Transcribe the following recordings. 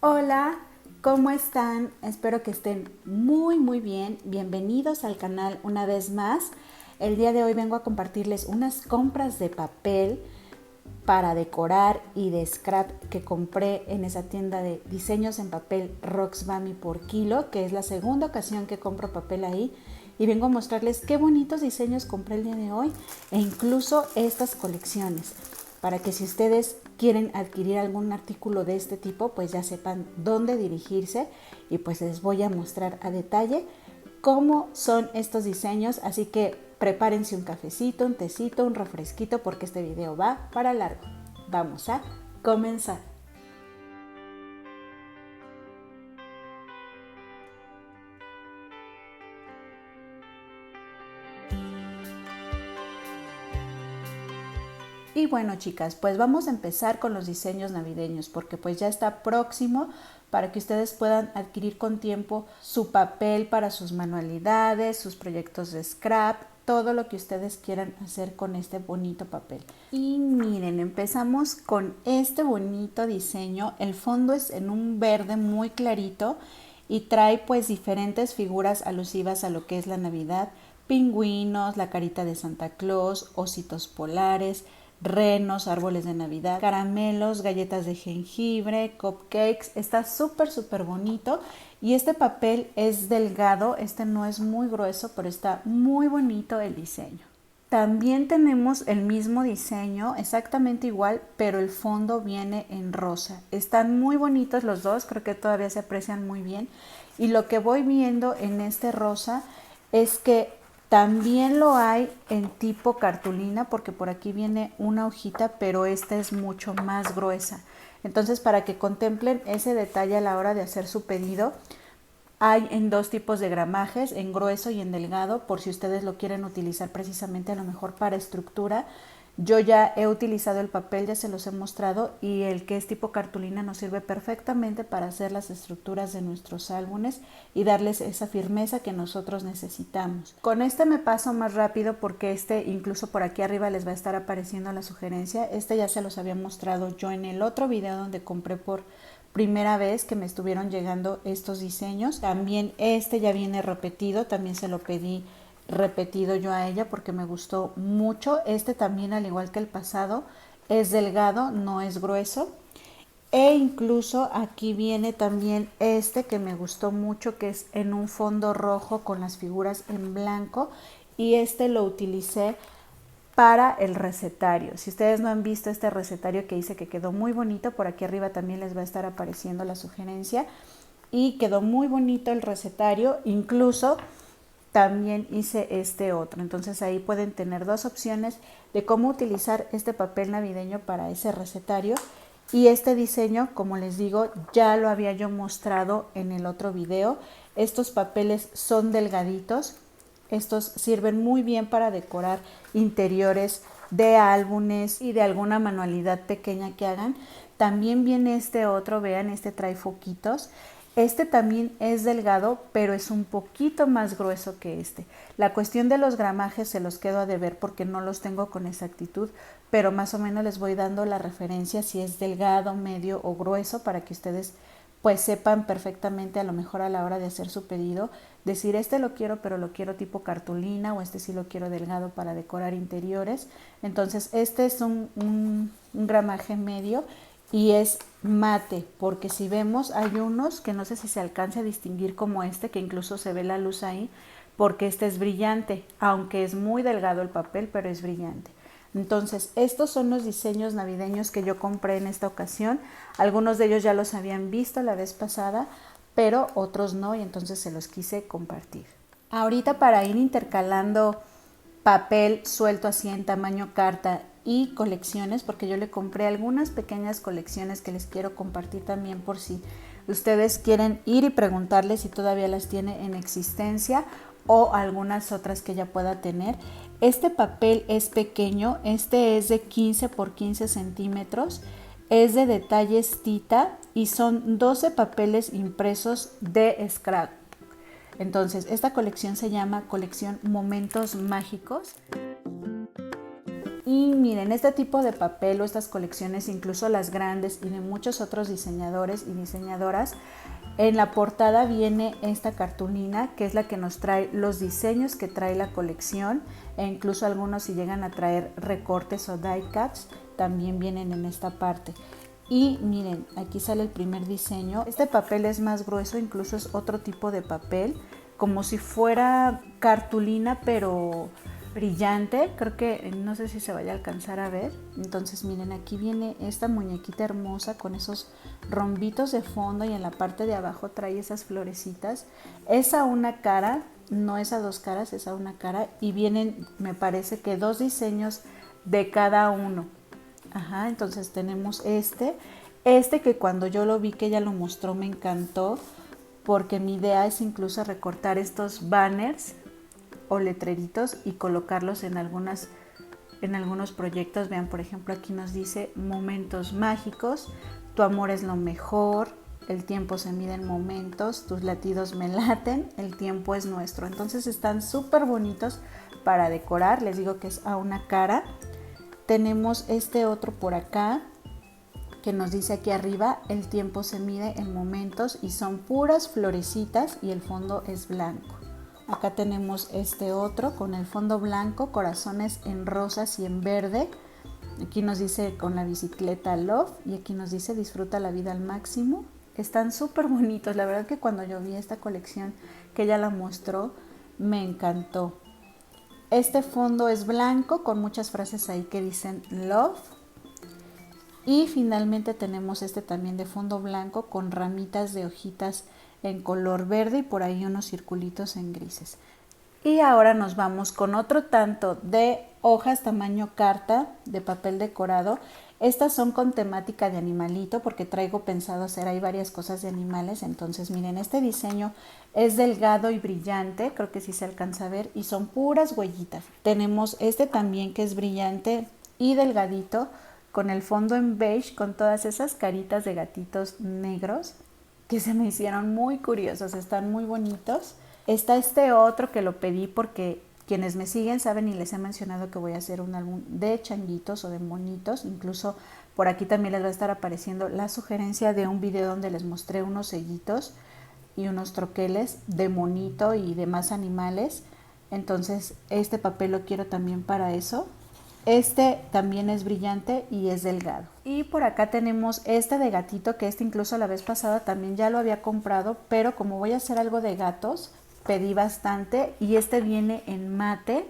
Hola, ¿cómo están? Espero que estén muy bien. Bienvenidos al canal una vez más. El día de hoy vengo a compartirles unas compras de papel para decorar y de scrap que compré en esa tienda de diseños en papel Roxbami por kilo, que es la segunda ocasión que compro papel ahí. Y vengo a mostrarles qué bonitos diseños compré el día de hoy e incluso estas colecciones, para que si ustedes quieren adquirir algún artículo de este tipo, pues ya sepan dónde dirigirse y pues les voy a mostrar a detalle cómo son estos diseños, así que prepárense un cafecito, un tecito, un refresquito porque este video va para largo. Vamos a comenzar. Y bueno, chicas, pues vamos a empezar con los diseños navideños porque pues ya está próximo para que ustedes puedan adquirir con tiempo su papel para sus manualidades, sus proyectos de scrap, todo lo que ustedes quieran hacer con este bonito papel. Y miren, empezamos con este bonito diseño. El fondo es en un verde muy clarito y trae pues diferentes figuras alusivas a lo que es la Navidad: pingüinos, la carita de Santa Claus, ositos polares, renos, árboles de Navidad, caramelos, galletas de jengibre, cupcakes. Está súper bonito y este papel es delgado, este no es muy grueso, pero está muy bonito el diseño. También tenemos el mismo diseño, exactamente igual, pero el fondo viene en rosa. Están muy bonitos los dos, creo que todavía se aprecian muy bien. Y lo que voy viendo en este rosa es que también lo hay en tipo cartulina, porque por aquí viene una hojita, pero esta es mucho más gruesa. Entonces, para que contemplen ese detalle a la hora de hacer su pedido, hay en dos tipos de gramajes, en grueso y en delgado, por si ustedes lo quieren utilizar precisamente a lo mejor para estructura. Yo ya he utilizado el papel, ya se los he mostrado, y el que es tipo cartulina nos sirve perfectamente para hacer las estructuras de nuestros álbumes y darles esa firmeza que nosotros necesitamos. Con este me paso más rápido porque este incluso por aquí arriba les va a estar apareciendo la sugerencia. Este ya se los había mostrado yo en el otro video donde compré por primera vez que me estuvieron llegando estos diseños. También este ya viene repetido, también se lo pedí repetido yo a ella porque me gustó mucho. Este también, al igual que el pasado, es delgado, no es grueso. E incluso aquí viene también este que me gustó mucho, que es en un fondo rojo con las figuras en blanco, y este lo utilicé para el recetario. Si ustedes no han visto este recetario que hice, que quedó muy bonito, por aquí arriba también les va a estar apareciendo la sugerencia, y quedó muy bonito el recetario. Incluso también hice este otro, entonces ahí pueden tener dos opciones de cómo utilizar este papel navideño para ese recetario. Y este diseño, como les digo, ya lo había yo mostrado en el otro video. Estos papeles son delgaditos, estos sirven muy bien para decorar interiores de álbumes y de alguna manualidad pequeña que hagan. También viene este otro, vean, este trae foquitos. Este también es delgado, pero es un poquito más grueso que este. La cuestión de los gramajes se los quedo a deber porque no los tengo con exactitud, pero más o menos les voy dando la referencia si es delgado, medio o grueso, para que ustedes pues sepan perfectamente, a lo mejor a la hora de hacer su pedido, decir este lo quiero, pero lo quiero tipo cartulina, o este sí lo quiero delgado para decorar interiores. Entonces este es un gramaje medio y es mate, porque si vemos hay unos que no sé si se alcanza a distinguir, como este, que incluso se ve la luz ahí, porque este es brillante, aunque es muy delgado el papel, pero es brillante. Entonces, estos son los diseños navideños que yo compré en esta ocasión. Algunos de ellos ya los habían visto la vez pasada, pero otros no, y entonces se los quise compartir. Ahorita, para ir intercalando papel suelto así en tamaño carta y colecciones, porque yo le compré algunas pequeñas colecciones que les quiero compartir también, por si ustedes quieren ir y preguntarle si todavía las tiene en existencia o algunas otras que ella pueda tener. Este papel es pequeño, este es de 15 por 15 centímetros, es de detalles Tita y son 12 papeles impresos de scrap. Entonces, esta colección se llama colección Momentos Mágicos. Y miren, este tipo de papel o estas colecciones, incluso las grandes y de muchos otros diseñadores y diseñadoras, en la portada viene esta cartulina que es la que nos trae los diseños que trae la colección, e incluso algunos si llegan a traer recortes o die cuts también vienen en esta parte. Y miren, aquí sale el primer diseño. Este papel es más grueso, incluso es otro tipo de papel, como si fuera cartulina pero brillante. Creo que no sé si se vaya a alcanzar a ver. Entonces miren, aquí viene esta muñequita hermosa con esos rombitos de fondo y en la parte de abajo trae esas florecitas. Es a una cara, no es a dos caras, es a una cara, y vienen, me parece que 2 diseños de cada uno. Ajá, entonces tenemos este que cuando yo lo vi que ella lo mostró me encantó, porque mi idea es incluso recortar estos banners o letreritos y colocarlos en algunos proyectos. Vean, por ejemplo, aquí nos dice momentos mágicos, tu amor es lo mejor, el tiempo se mide en momentos, tus latidos me laten, el tiempo es nuestro. Entonces están súper bonitos para decorar, les digo que es a una cara. Tenemos este otro por acá que nos dice aquí arriba, el tiempo se mide en momentos, y son puras florecitas y el fondo es blanco. Acá tenemos este otro con el fondo blanco, corazones en rosas y en verde. Aquí nos dice con la bicicleta Love, y aquí nos dice disfruta la vida al máximo. Están súper bonitos, la verdad que cuando yo vi esta colección que ella la mostró, me encantó. Este fondo es blanco con muchas frases ahí que dicen Love. Y finalmente tenemos este también de fondo blanco con ramitas de hojitas en color verde y por ahí unos circulitos en grises. Y ahora nos vamos con otro tanto de hojas tamaño carta de papel decorado. Estas son con temática de animalito porque traigo pensado hacer ahí varias cosas de animales. Entonces miren, este diseño es delgado y brillante, creo que sí se alcanza a ver, y son puras huellitas. Tenemos este también que es brillante y delgadito con el fondo en beige con todas esas caritas de gatitos negros que se me hicieron muy curiosos, están muy bonitos. Está este otro que lo pedí porque quienes me siguen saben y les he mencionado que voy a hacer un álbum de changuitos o de monitos. Incluso por aquí también les va a estar apareciendo la sugerencia de un video donde les mostré unos sellitos y unos troqueles de monito y demás animales. Entonces este papel lo quiero también para eso. Este también es brillante y es delgado. Y por acá tenemos este de gatito, que este incluso la vez pasada también ya lo había comprado, pero como voy a hacer algo de gatos, pedí bastante, y este viene en mate,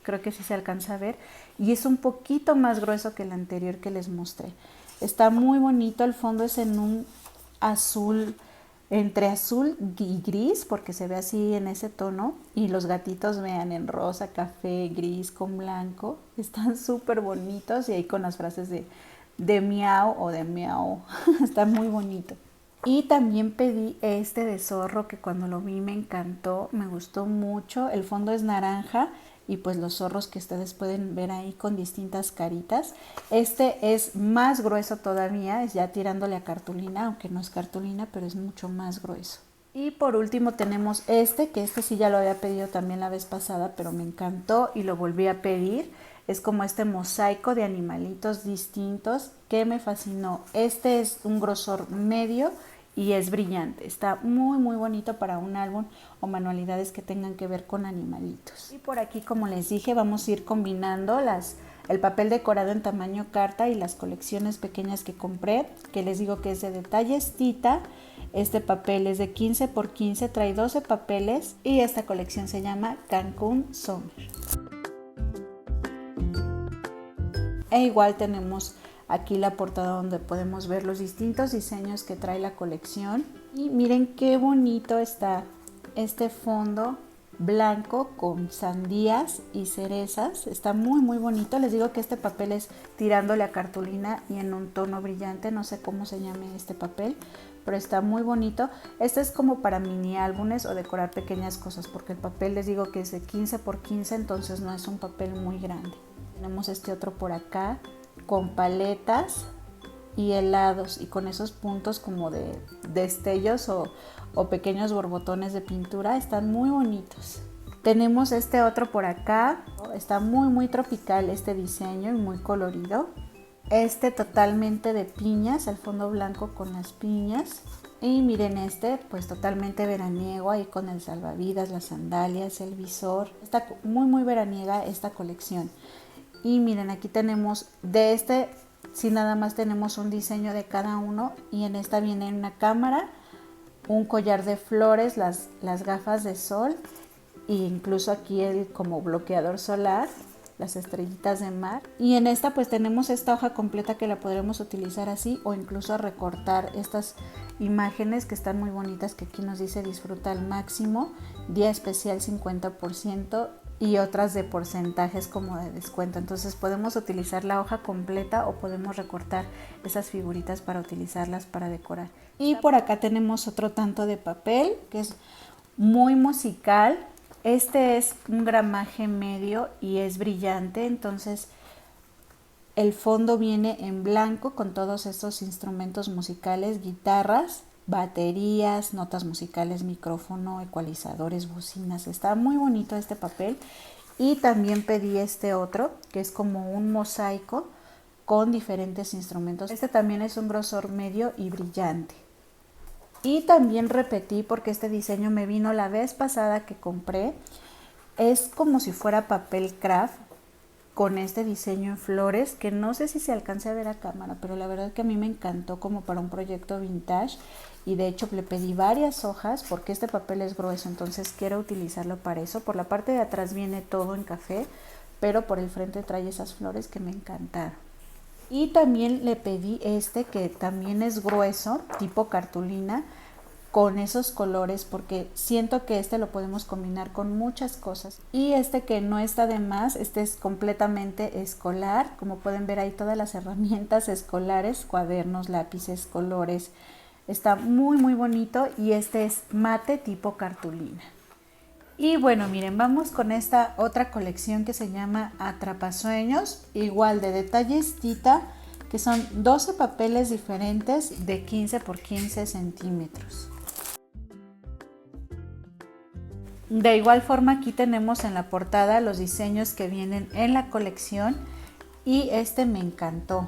creo que sí se alcanza a ver, y es un poquito más grueso que el anterior que les mostré. Está muy bonito, el fondo es en un azul, entre azul y gris, porque se ve así en ese tono, y los gatitos vean en rosa, café, gris con blanco, están súper bonitos, y ahí con las frases de miau o de miau, está muy bonito. Y también pedí este de zorro que cuando lo vi me encantó, me gustó mucho, el fondo es naranja y pues los zorros que ustedes pueden ver ahí con distintas caritas. Este es más grueso todavía, es ya tirándole a cartulina, aunque no es cartulina, pero es mucho más grueso. Y por último tenemos este, que este sí ya lo había pedido también la vez pasada, pero me encantó y lo volví a pedir. Es como este mosaico de animalitos distintos que me fascinó. Este es un grosor medio y es brillante, está muy muy bonito para un álbum o manualidades que tengan que ver con animalitos. Y por aquí, como les dije, vamos a ir combinando el papel decorado en tamaño carta y las colecciones pequeñas que compré, que les digo que es de detalles Tita. Este papel es de 15 por 15, trae 12 papeles y esta colección se llama Cancún Summer. E igual tenemos aquí la portada donde podemos ver los distintos diseños que trae la colección. Y miren qué bonito está este fondo blanco con sandías y cerezas. Está muy muy bonito. Les digo que este papel es tirándole a cartulina y en un tono brillante. No sé cómo se llame este papel, pero está muy bonito. Este es como para mini álbumes o decorar pequeñas cosas, porque el papel les digo que es de 15 por 15, entonces no es un papel muy grande. Tenemos este otro por acá con paletas y helados y con esos puntos como de destellos o pequeños borbotones de pintura. Están muy bonitos. Tenemos este otro por acá, está muy tropical este diseño y muy colorido. Este totalmente de piñas, el fondo blanco con las piñas. Y miren este, pues totalmente veraniego, ahí con el salvavidas, las sandalias, el visor. Está muy veraniega esta colección. Y miren, aquí tenemos de este, si nada más tenemos un diseño de cada uno. Y en esta viene una cámara, un collar de flores, las gafas de sol. E incluso aquí el como bloqueador solar, las estrellitas de mar. Y en esta pues tenemos esta hoja completa que la podremos utilizar así o incluso recortar estas imágenes que están muy bonitas, que aquí nos dice disfruta al máximo, día especial 50% y otras de porcentajes como de descuento. Entonces podemos utilizar la hoja completa o podemos recortar esas figuritas para utilizarlas para decorar. Y por acá tenemos otro tanto de papel que es muy musical. Este es un gramaje medio y es brillante, entonces el fondo viene en blanco con todos estos instrumentos musicales, guitarras, baterías, notas musicales, micrófono, ecualizadores, bocinas. Está muy bonito este papel. Y también pedí este otro que es como un mosaico con diferentes instrumentos. Este también es un grosor medio y brillante. Y también repetí porque este diseño me vino la vez pasada que compré. Es como si fuera papel craft con este diseño en flores que no sé si se alcance a ver a cámara, pero la verdad que a mí me encantó como para un proyecto vintage. Y de hecho le pedí varias hojas porque este papel es grueso, entonces quiero utilizarlo para eso. Por la parte de atrás viene todo en café, pero por el frente trae esas flores que me encantaron. Y también le pedí este que también es grueso, tipo cartulina, con esos colores porque siento que este lo podemos combinar con muchas cosas. Y este que no está de más, este es completamente escolar, como pueden ver ahí todas las herramientas escolares, cuadernos, lápices, colores. Está muy bonito y este es mate tipo cartulina. Y bueno, miren, vamos con esta otra colección que se llama Atrapasueños, igual de detallistita, que son 12 papeles diferentes de 15 por 15 centímetros. De igual forma aquí tenemos en la portada los diseños que vienen en la colección y este me encantó.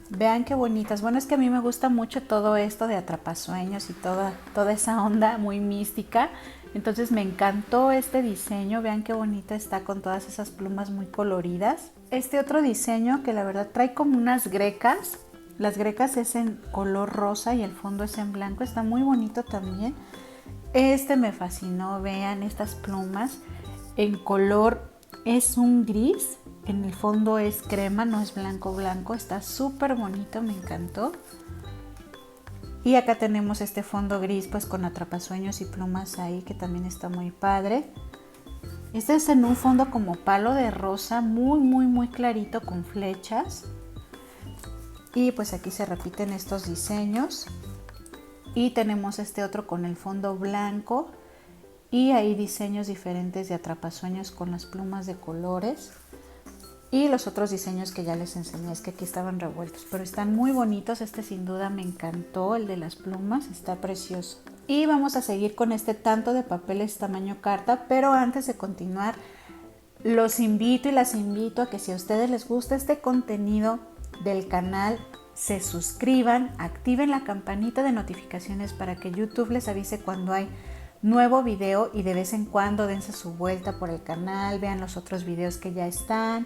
Vean qué bonitas. Bueno, es que a mí me gusta mucho todo esto de atrapasueños y toda esa onda muy mística. Entonces me encantó este diseño. Vean qué bonita está con todas esas plumas muy coloridas. Este otro diseño que la verdad trae como unas grecas. Las grecas es en color rosa y el fondo es en blanco. Está muy bonito también. Este me fascinó. Vean estas plumas en color, es un gris. En el fondo es crema, no es blanco, está súper bonito, me encantó. Y acá tenemos este fondo gris pues con atrapasueños y plumas ahí que también está muy padre. Este es en un fondo como palo de rosa, muy clarito con flechas. Y pues aquí se repiten estos diseños. Y tenemos este otro con el fondo blanco. Y hay diseños diferentes de atrapasueños con las plumas de colores. Y los otros diseños que ya les enseñé, es que aquí estaban revueltos, pero están muy bonitos. Este sin duda me encantó, el de las plumas, está precioso. Y vamos a seguir con este tanto de papeles tamaño carta, pero antes de continuar, los invito y las invito a que si a ustedes les gusta este contenido del canal, se suscriban, activen la campanita de notificaciones para que YouTube les avise cuando hay nuevo video y de vez en cuando dense su vuelta por el canal, vean los otros videos que ya están.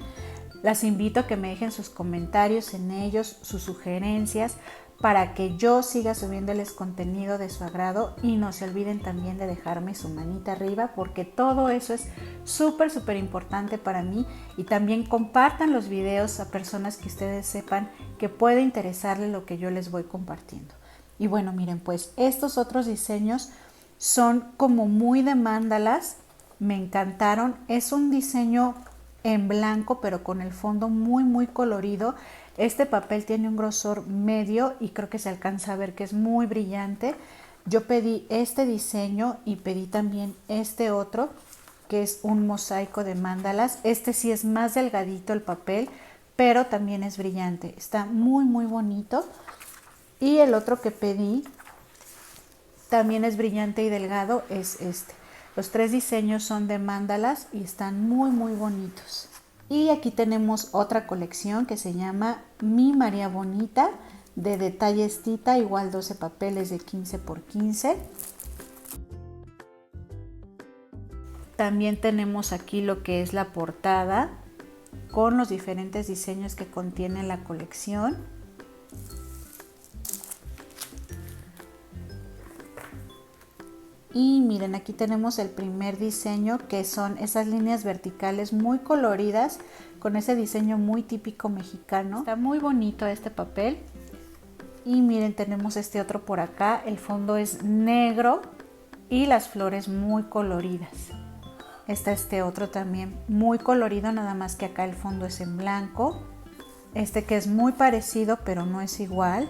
Las invito a que me dejen sus comentarios en ellos, sus sugerencias, para que yo siga subiéndoles contenido de su agrado y no se olviden también de dejarme su manita arriba porque todo eso es súper importante para mí y también compartan los videos a personas que ustedes sepan que puede interesarles lo que yo les voy compartiendo. Y bueno, miren, pues estos otros diseños son como muy de mandalas, me encantaron. Es un diseño en blanco pero con el fondo muy colorido. Este papel tiene un grosor medio y creo que se alcanza a ver que es muy brillante. Yo pedí este diseño y pedí también este otro que es un mosaico de mandalas. Este sí es más delgadito el papel, pero también es brillante, está muy bonito. Y el otro que pedí también es brillante y delgado, es este. Los 3 diseños son de mandalas y están muy bonitos. Y aquí tenemos otra colección que se llama Mi María Bonita, de detalles Tita, igual 12 papeles de 15 por 15. También tenemos aquí lo que es la portada con los diferentes diseños que contiene la colección. Y miren, aquí tenemos el primer diseño, que son esas líneas verticales muy coloridas con ese diseño muy típico mexicano. Está muy bonito este papel. Y miren, tenemos este otro por acá, el fondo es negro y las flores muy coloridas. Está este otro también muy colorido, nada más que acá el fondo es en blanco. Este que es muy parecido pero no es igual.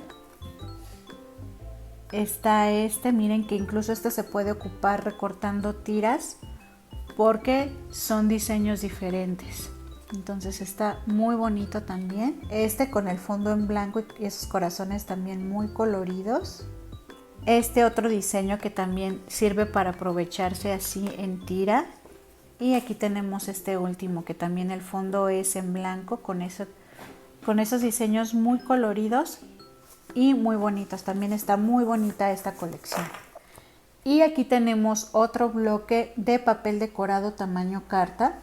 Está este, miren que incluso este se puede ocupar recortando tiras porque son diseños diferentes. Entonces está muy bonito también. Este con el fondo en blanco y esos corazones también muy coloridos. Este otro diseño que también sirve para aprovecharse así en tira. Y aquí tenemos este último que también el fondo es en blanco con esos diseños muy coloridos y muy bonitos. También está muy bonita esta colección. Y aquí tenemos otro bloque de papel decorado tamaño carta.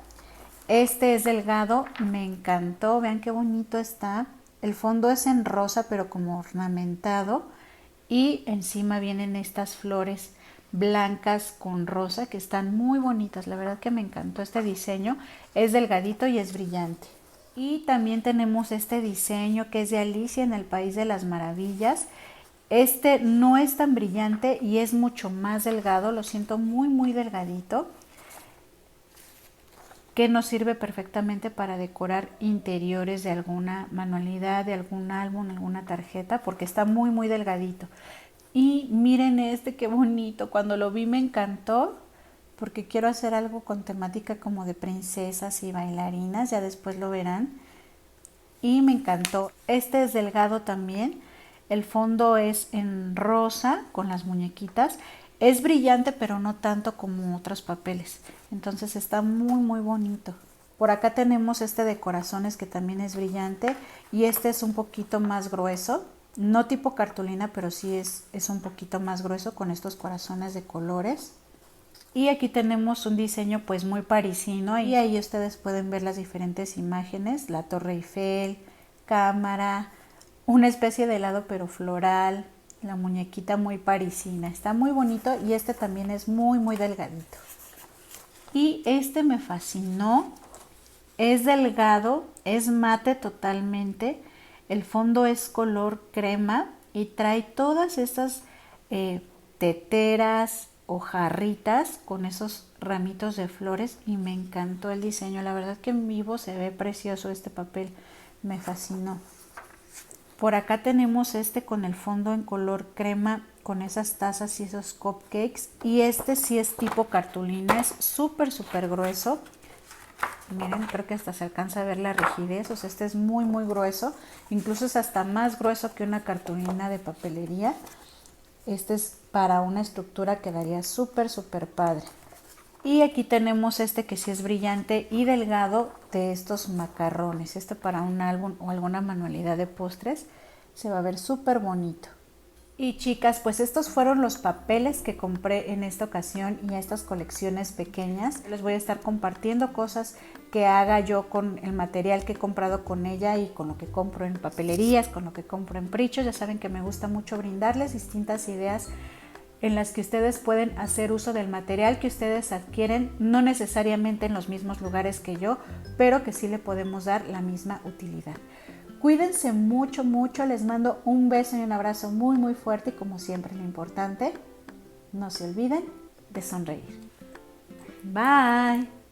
Este es delgado, me encantó, vean qué bonito está. El fondo es en rosa pero como ornamentado y encima vienen estas flores blancas con rosa que están muy bonitas. La verdad que me encantó este diseño, es delgadito y es brillante. Y también tenemos este diseño que es de Alicia en el País de las Maravillas. Este no es tan brillante y es mucho más delgado, lo siento muy delgadito, que nos sirve perfectamente para decorar interiores de alguna manualidad, de algún álbum, alguna tarjeta, porque está muy delgadito. Y miren este, qué bonito, cuando lo vi me encantó, porque quiero hacer algo con temática como de princesas y bailarinas, ya después lo verán. Y me encantó. Este es delgado también, el fondo es en rosa con las muñequitas. Es brillante pero no tanto como otros papeles, entonces está muy bonito. Por acá tenemos este de corazones que también es brillante y este es un poquito más grueso, no tipo cartulina, pero sí es un poquito más grueso con estos corazones de colores. Y aquí tenemos un diseño pues muy parisino y ahí ustedes pueden ver las diferentes imágenes, la Torre Eiffel, cámara, una especie de helado pero floral, la muñequita muy parisina, está muy bonito y este también es muy delgadito. Y este me fascinó, es delgado, es mate totalmente, el fondo es color crema y trae todas estas teteras o jarritas con esos ramitos de flores y me encantó el diseño, la verdad que en vivo se ve precioso este papel, me fascinó. Por acá tenemos este con el fondo en color crema con esas tazas y esos cupcakes y este sí es tipo cartulina, es súper grueso. Miren, creo que hasta se alcanza a ver la rigidez, o sea, este es muy grueso, incluso es hasta más grueso que una cartulina de papelería. Este es para una estructura, quedaría súper padre. Y aquí tenemos este que sí es brillante y delgado de estos macarrones. Este para un álbum o alguna manualidad de postres se va a ver súper bonito. Y chicas, pues estos fueron los papeles que compré en esta ocasión y estas colecciones pequeñas. Les voy a estar compartiendo cosas que haga yo con el material que he comprado con ella y con lo que compro en papelerías, con lo que compro en Prichos. Ya saben que me gusta mucho brindarles distintas ideas en las que ustedes pueden hacer uso del material que ustedes adquieren, no necesariamente en los mismos lugares que yo, pero que sí le podemos dar la misma utilidad. Cuídense mucho, les mando un beso y un abrazo muy fuerte y como siempre lo importante, no se olviden de sonreír. Bye.